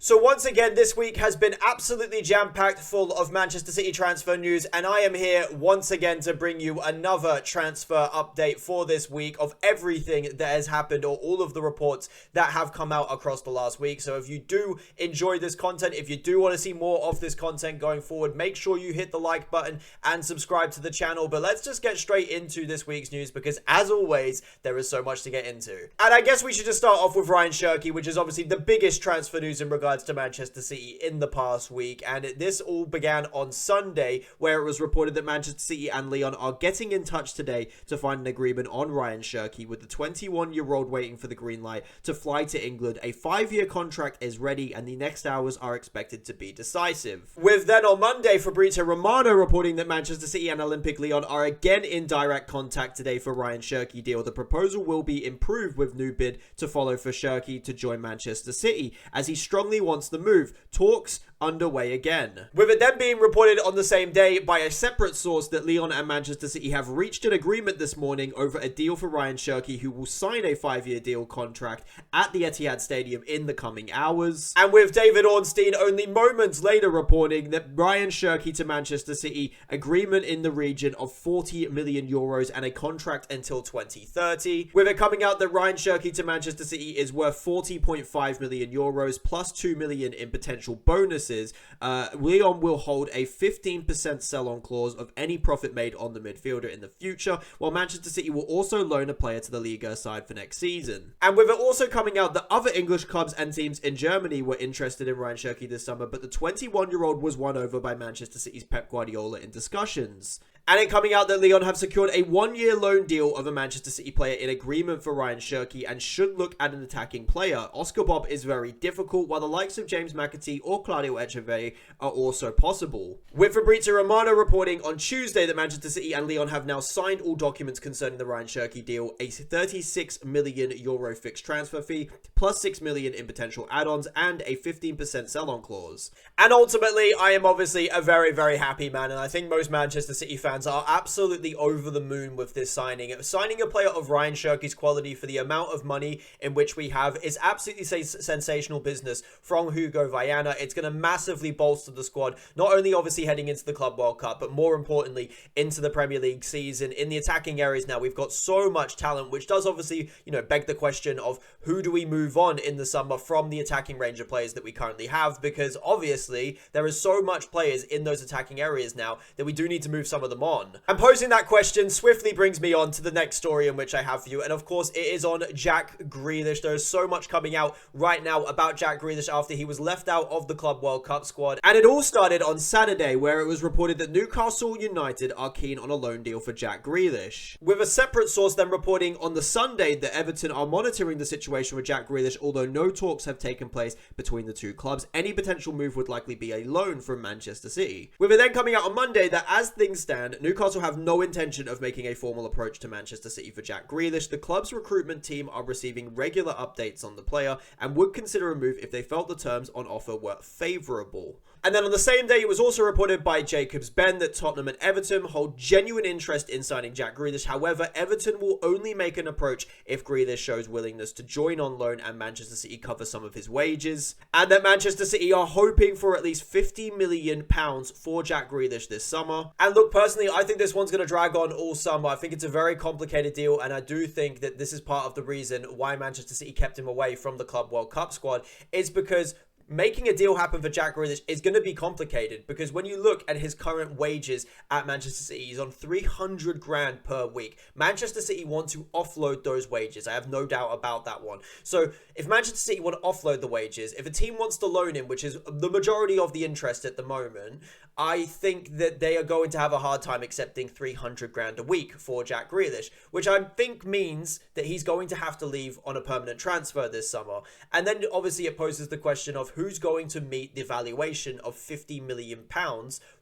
So once again, this week has been absolutely jam-packed full of Manchester City transfer news, and I am here once again to bring you another transfer update for this week of everything that has happened, or all of the reports that have come out across the last week. So if you do enjoy this content, if you do want to see more of this content going forward, make sure you hit the like button and subscribe to the channel. But let's just get straight into this week's news, because as always, there is so much to get into. And I guess we should just start off with Ryan Cherki, which is obviously the biggest transfer news in regards to Manchester City in the past week. And this all began on Sunday, where it was reported that Manchester City and Lyon are getting in touch today to find an agreement on Ryan Cherki, with the 21-year-old waiting for the green light to fly to England. A 5-year contract is ready, and the next hours are expected to be decisive. With then on Monday, Fabrizio Romano reporting that Manchester City and Olympique Lyon are again in direct contact today for Ryan Cherki deal. The proposal will be improved, with new bid to follow for Cherki to join Manchester City, as he strongly wants the move. Talks underway again. With it then being reported on the same day by a separate source that Lyon and Manchester City have reached an agreement this morning over a deal for Ryan Cherki, who will sign a 5-year deal contract at the Etihad Stadium in the coming hours. And with David Ornstein only moments later reporting that Ryan Cherki to Manchester City, agreement in the region of 40 million euros and a contract until 2030. With it coming out that Ryan Cherki to Manchester City is worth 40.5 million euros plus 2 million in potential bonuses. Lyon will hold a 15% sell-on clause of any profit made on the midfielder in the future, while Manchester City will also loan a player to the Liga side for next season. And with it also coming out that other English clubs and teams in Germany were interested in Ryan Cherki this summer, but the 21-year-old was won over by Manchester City's Pep Guardiola in discussions. And it coming out that Lyon have secured a 1-year loan deal of a Manchester City player in agreement for Ryan Cherki, and should look at an attacking player. Oscar Bob is very difficult, while the likes of James McAtee or Claudio Echeverri are also possible. With Fabrizio Romano reporting on Tuesday that Manchester City and Lyon have now signed all documents concerning the Ryan Cherki deal, a 36 million euro fixed transfer fee, plus 6 million in potential add-ons, and a 15% sell-on clause. And ultimately, I am obviously a very, very happy man, and I think most Manchester City fans are absolutely over the moon with this signing. Signing a player of Ryan Cherki's quality for the amount of money in which we have is absolutely sensational business from Hugo Viana. It's going to massively bolster the squad, not only obviously heading into the Club World Cup, but more importantly into the Premier League season. In the attacking areas now, we've got so much talent, which does obviously, beg the question of who do we move on in the summer from the attacking range of players that we currently have, because obviously there is so much players in those attacking areas now that we do need to move some of them on. And posing that question swiftly brings me on to the next story in which I have for you, and of course it is on Jack Grealish. There is so much coming out right now about Jack Grealish after he was left out of the Club World Cup squad, and it all started on Saturday, where it was reported that Newcastle United are keen on a loan deal for Jack Grealish, with a separate source then reporting on the Sunday that Everton are monitoring the situation with Jack Grealish, although no talks have taken place between the two clubs. Any potential move would likely be a loan from Manchester City, with it then coming out on Monday that as things stand, Newcastle have no intention of making a formal approach to Manchester City for Jack Grealish. The club's recruitment team are receiving regular updates on the player and would consider a move if they felt the terms on offer were favourable. And then on the same day, it was also reported by Jacobs Ben that Tottenham and Everton hold genuine interest in signing Jack Grealish. However, Everton will only make an approach if Grealish shows willingness to join on loan and Manchester City cover some of his wages. And that Manchester City are hoping for at least £50 million for Jack Grealish this summer. And look, personally, I think this one's going to drag on all summer. I think it's a very complicated deal, and I do think that this is part of the reason why Manchester City kept him away from the Club World Cup squad, is because making a deal happen for Jack Grealish is going to be complicated, because when you look at his current wages at Manchester City, he's on 300 grand per week. Manchester City want to offload those wages. I have no doubt about that one. So if Manchester City want to offload the wages, if a team wants to loan him, which is the majority of the interest at the moment, I think that they are going to have a hard time accepting 300 grand a week for Jack Grealish, which I think means that he's going to have to leave on a permanent transfer this summer. And then obviously it poses the question of who's going to meet the valuation of £50 million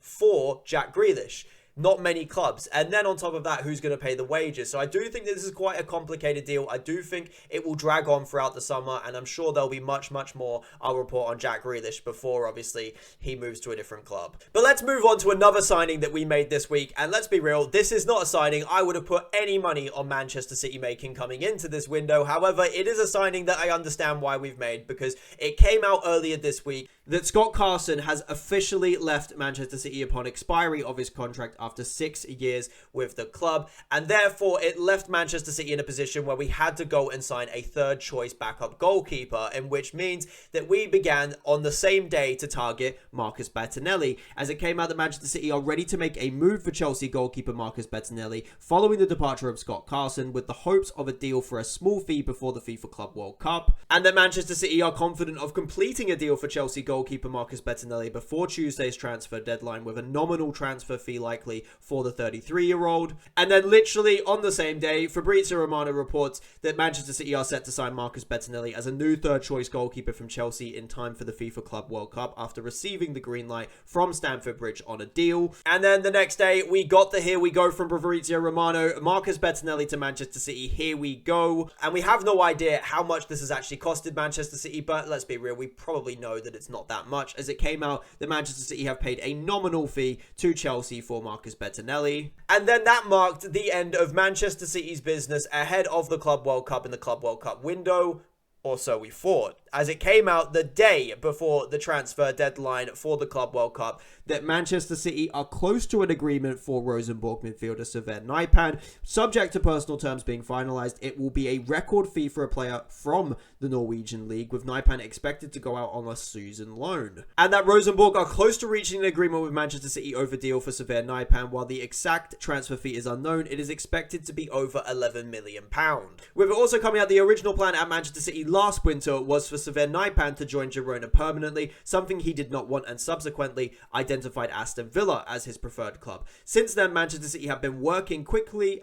for Jack Grealish. not many clubs. And then on top of that, who's going to pay the wages? So I do think that this is quite a complicated deal. I do think it will drag on throughout the summer, and I'm sure there'll be much more I'll report on Jack Grealish before, obviously, he moves to a different club. But let's move on to another signing that we made this week, and let's be real, this is not a signing I would have put any money on Manchester City making coming into this window. However, it is a signing that I understand why we've made, because it came out earlier this week that Scott Carson has officially left Manchester City upon expiry of his contract after 6 years with the club, and therefore it left Manchester City in a position where we had to go and sign a third choice backup goalkeeper, in which means that we began on the same day to target Marcus Bettinelli, as it came out that Manchester City are ready to make a move for Chelsea goalkeeper Marcus Bettinelli following the departure of Scott Carson, with the hopes of a deal for a small fee before the FIFA Club World Cup, and that Manchester City are confident of completing a deal for Chelsea goalkeeper Marcus Bettinelli before Tuesday's transfer deadline, with a nominal transfer fee likely for the 33-year-old. And then literally on the same day, Fabrizio Romano reports that Manchester City are set to sign Marcus Bettinelli as a new third choice goalkeeper from Chelsea in time for the FIFA Club World Cup, after receiving the green light from Stamford Bridge on a deal. And then the next day, we got the here we go from Fabrizio Romano, Marcus Bettinelli to Manchester City, here we go. And we have no idea how much this has actually costed Manchester City, but let's be real, we probably know that it's not that much, as it came out that Manchester City have paid a nominal fee to Chelsea for Marcus Bettinelli. And then that marked the end of Manchester City's business ahead of the Club World Cup in the Club World Cup window, or so we thought, as it came out the day before the transfer deadline for the Club World Cup that Manchester City are close to an agreement for Rosenborg midfielder Sverre Nypan. Subject to personal terms being finalised, it will be a record fee for a player from the Norwegian League, with Nypan expected to go out on a season loan. And that Rosenborg are close to reaching an agreement with Manchester City over deal for Sverre Nypan. While the exact transfer fee is unknown, it is expected to be over £11 million. With it also coming out, the original plan at Manchester City last winter was for Sverre Nypan to join Girona permanently, something he did not want, and subsequently identified Aston Villa as his preferred club. Since then, Manchester City have been working quickly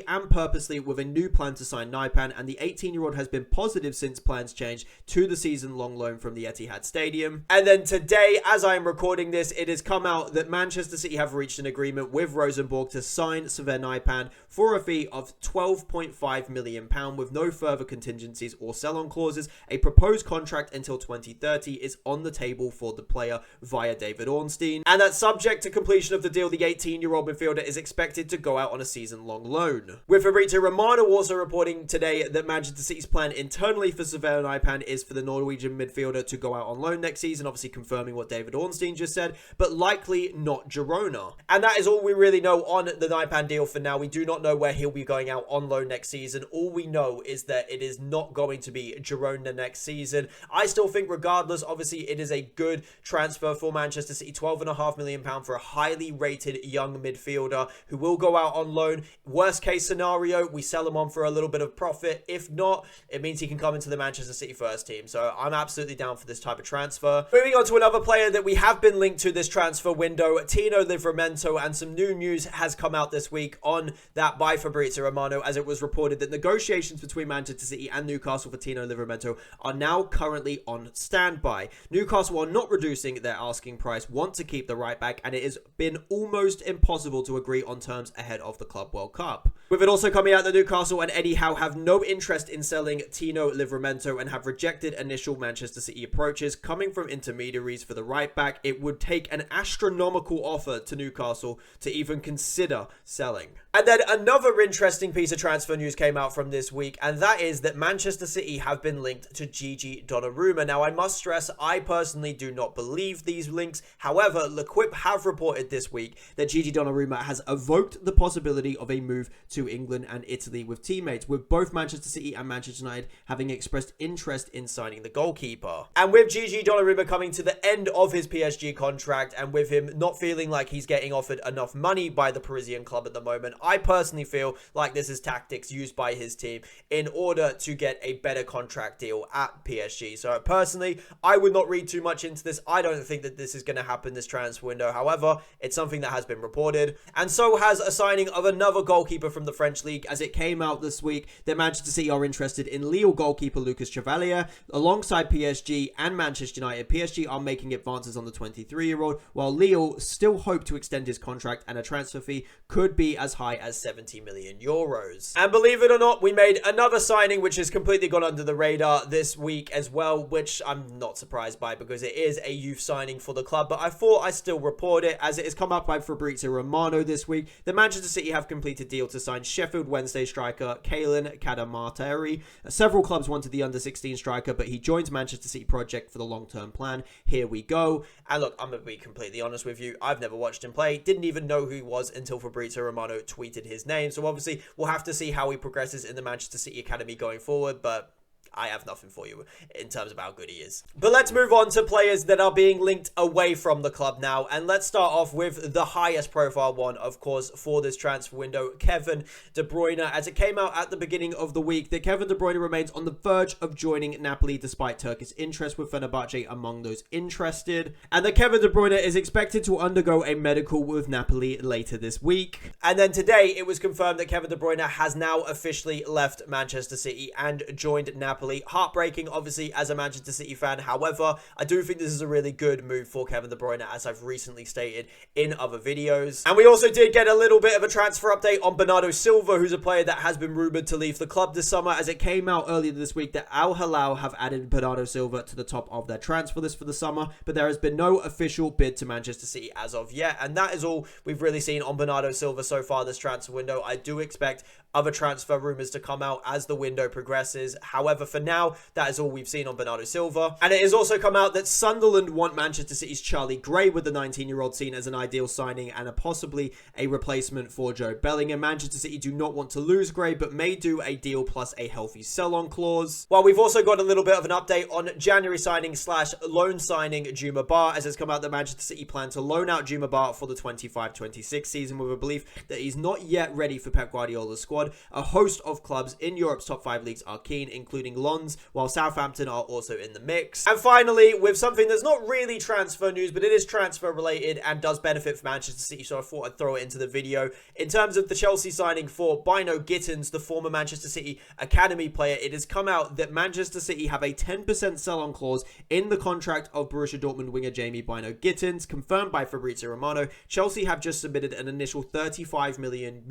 and purposely with a new plan to sign Nypan, and the 18-year-old has been positive since plans changed to the season-long loan from the Etihad Stadium. And then today, as I am recording this, it has come out that Manchester City have reached an agreement with Rosenborg to sign Sverre Nypan for a fee of £12.5 million, with no further contingencies or sell-on clauses. A proposed contract until 2030 is on the table for the player via David Ornstein, and that subject to completion of the deal, the 18-year-old midfielder is expected to go out on a season-long loan. With Fabrizio Romano also reporting today that Manchester City's plan internally for Sverre Nypan is for the Norwegian midfielder to go out on loan next season, obviously confirming what David Ornstein just said, but likely not Girona. And that is all we really know on the Nypan deal for now. We do not know where he'll be going out on loan next season. All we know is that it is not going to be Girona next season. I still think, regardless, obviously it is a good transfer for Manchester City, £12.5 million for a highly rated young midfielder who will go out on loan. Worst case scenario, we sell him on for a little bit of profit. If not, it means he can come into the Manchester City first team. So I'm absolutely down for this type of transfer. Moving on to another player that we have been linked to this transfer window, Tino Livramento, and some new news has come out this week on that by Fabrizio Romano, as it was reported that negotiations between Manchester City and Newcastle for Tino Livramento are now currently on standby. Newcastle are not reducing their asking price, want to keep the right back, and it has been almost impossible to agree on terms ahead of the Club World Cup. With it also coming out that Newcastle and Eddie Howe have no interest in selling Tino Livramento and have rejected initial Manchester City approaches coming from intermediaries for the right back. It would take an astronomical offer to Newcastle to even consider selling. And then another interesting piece of transfer news came out from this week, and that is that Manchester City have been linked to Gigi Donnarumma. Now, I must stress, I personally do not believe these links. However, L'Equipe have reported this week that Gigi Donnarumma has evoked the possibility of a move to England and Italy with teammates, with both Manchester City and Manchester United having expressed interest in signing the goalkeeper. And with Gigi Donnarumma coming to the end of his PSG contract, and with him not feeling like he's getting offered enough money by the Parisian club at the moment, I personally feel like this is tactics used by his team in order to get a better contract deal at PSG. So personally, I would not read too much into this. I don't think that this is going to happen this transfer window. However, it's something that has been reported. And so has a signing of another goalkeeper from the the French league, as it came out this week that Manchester City are interested in Lille goalkeeper Lucas Chevalier alongside PSG and Manchester United. PSG are making advances on the 23-year-old, while Lille still hope to extend his contract, and a transfer fee could be as high as 70 million euros. And believe it or not, we made another signing which has completely gone under the radar this week as well, which I'm not surprised by because it is a youth signing for the club, but I thought I still report it as it has come up by Fabrizio Romano this week. The Manchester City have completed a deal to sign Sheffield Wednesday striker Kalen Kadamateri. Several clubs wanted the under-16 striker, but he joins Manchester City project for the long-term plan. Here we go. And look, I'm going to be completely honest with you. I've never watched him play. Didn't even know who he was until Fabrizio Romano tweeted his name. So obviously, we'll have to see how he progresses in the Manchester City Academy going forward, but I have nothing for you in terms of how good he is. But let's move on to players that are being linked away from the club now. And let's start off with the highest profile one, of course, for this transfer window, Kevin De Bruyne. As it came out at the beginning of the week that Kevin De Bruyne remains on the verge of joining Napoli despite Turkish interest, with Fenerbahce among those interested. And that Kevin De Bruyne is expected to undergo a medical with Napoli later this week. And then today it was confirmed that Kevin De Bruyne has now officially left Manchester City and joined Napoli. Heartbreaking, obviously, as a Manchester City fan. However, I do think this is a really good move for Kevin De Bruyne, as I've recently stated in other videos. And we also did get a little bit of a transfer update on Bernardo Silva, who's a player that has been rumoured to leave the club this summer, as it came out earlier this week that Al Hilal have added Bernardo Silva to the top of their transfer list for the summer, but there has been no official bid to Manchester City as of yet. And that is all we've really seen on Bernardo Silva so far this transfer window. I do expect other transfer rumours to come out as the window progresses. However, for now, that is all we've seen on Bernardo Silva. And it has also come out that Sunderland want Manchester City's Charlie Gray, with the 19-year-old seen as an ideal signing and possibly a replacement for Joe Bellingham. Manchester City do not want to lose Gray, but may do a deal plus a healthy sell-on clause. While we've also got a little bit of an update on January signing / loan signing Djouma Ba, as it's come out that Manchester City plan to loan out Djouma Ba for the 25-26 season, with a belief that he's not yet ready for Pep Guardiola's squad. A host of clubs in Europe's top 5 leagues are keen, including Lens, while Southampton are also in the mix. And finally, with something that's not really transfer news, but it is transfer related and does benefit for Manchester City, so I thought I'd throw it into the video. In terms of the Chelsea signing for Bynoe-Gittens, the former Manchester City Academy player, it has come out that Manchester City have a 10% sell-on clause in the contract of Borussia Dortmund winger Jamie Bynoe-Gittens, confirmed by Fabrizio Romano. Chelsea have just submitted an initial €35 million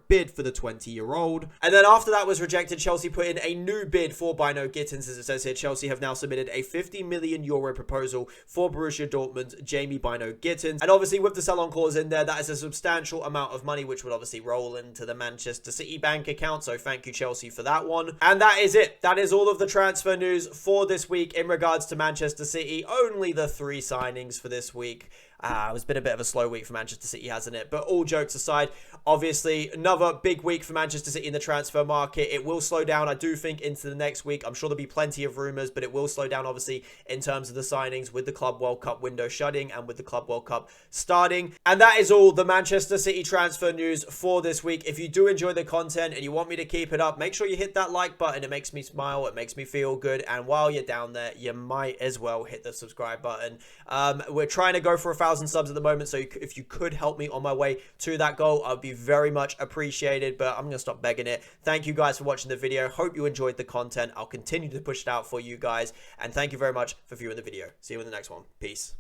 bid for the 20-year-old. And then after that was rejected, Chelsea put in a new bid for Bynoe-Gittens. As it says here, Chelsea have now submitted a €50 million proposal for Borussia Dortmund's Jamie Bynoe-Gittens. And obviously with the sell-on clause in there, that is a substantial amount of money which would obviously roll into the Manchester City bank account. So thank you, Chelsea, for that one. And that is it. That is all of the transfer news for this week in regards to Manchester City. Only the 3 signings for this week. It's been a bit of a slow week for Manchester City, hasn't it? But all jokes aside, obviously, another big week for Manchester City in the transfer market. It will slow down, I do think, into the next week. I'm sure there'll be plenty of rumours, but it will slow down, obviously, in terms of the signings with the Club World Cup window shutting and with the Club World Cup starting. And that is all the Manchester City transfer news for this week. If you do enjoy the content and you want me to keep it up, make sure you hit that like button. It makes me smile. It makes me feel good. And while you're down there, you might as well hit the subscribe button. We're trying to go for 1,000 subs at the moment, so if you could help me on my way to that goal, I'd be very much appreciated. But I'm gonna stop begging it. Thank you guys for watching the video. Hope you enjoyed the content. I'll continue to push it out for you guys, and thank you very much for viewing the video. See you in the next one. Peace.